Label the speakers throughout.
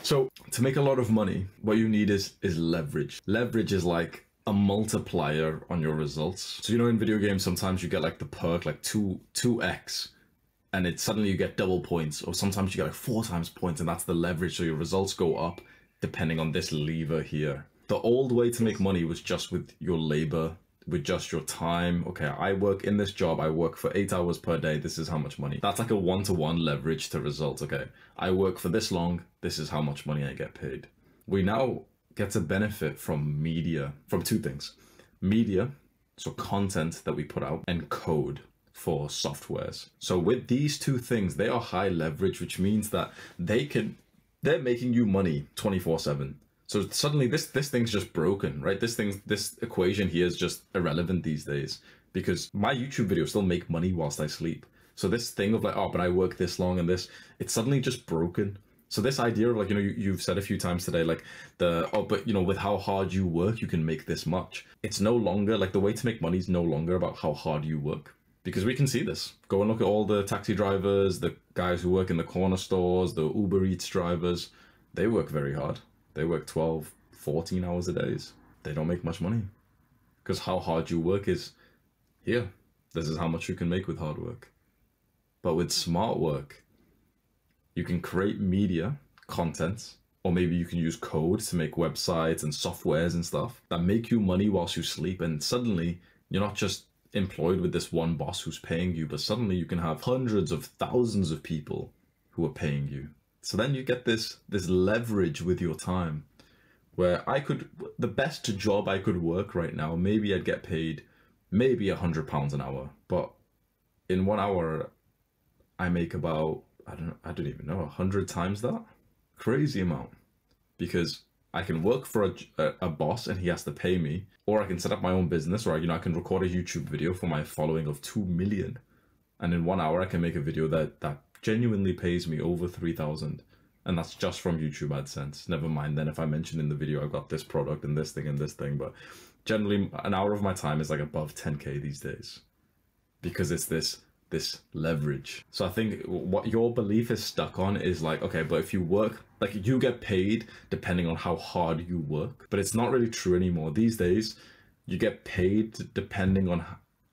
Speaker 1: So to make a lot of money, what you need is leverage. Leverage is like a multiplier on your results. So, you know, in video games, sometimes you get like the perk, like 2x, and it suddenly you get double points, or sometimes you get like 4 times points, and that's the leverage. So your results go up depending on this lever here. The old way to make money was just with your labor, with just your time. Okay, I work in this job, I work for 8 hours per day, this is how much money. That's like a one-to-one leverage to results. Okay, I work for this long, this is how much money I get paid. We now get to benefit from media, from 2 things. Media, so content that we put out, and code for softwares. So with these 2 things, they are high leverage, which means that they're making you money 24/7. So suddenly this thing's just broken, right? This equation here is just irrelevant these days, because my YouTube videos still make money whilst I sleep. So this thing of like, oh, but I work this long and this, it's suddenly just broken. So this idea of like, you know, you've said a few times today, like but you know, with how hard you work, you can make this much. It's no longer like, the way to make money is no longer about how hard you work, because we can see this. Go and look at all the taxi drivers, the guys who work in the corner stores, the Uber Eats drivers. They work very hard. They work 12, 14 hours a day. They don't make much money, because how hard you work is here. This is how much you can make with hard work. But with smart work, you can create media, content, or maybe you can use code to make websites and softwares and stuff that make you money whilst you sleep. And suddenly you're not just employed with this one boss who's paying you, but suddenly you can have hundreds of thousands of people who are paying you. So then you get this leverage with your time, where the best job I could work right now, maybe I'd get paid maybe £100 an hour, but in 1 hour I make about, I don't even know, 100 times that. Crazy amount, because I can work for a boss and he has to pay me, or I can set up my own business, or I can record a YouTube video for my following of 2 million, and in 1 hour I can make a video that genuinely pays me over 3,000, and that's just from YouTube AdSense. Never mind then if I mention in the video I've got this product and this thing, but generally an hour of my time is like above 10k these days, because it's this leverage. So I think what your belief is stuck on is like, okay, but if you work, like, you get paid depending on how hard you work, but it's not really true anymore. These days you get paid depending on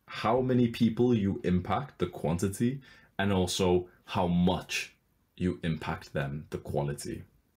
Speaker 1: how many people you impact, the quantity, and also how much you impact them, the quality.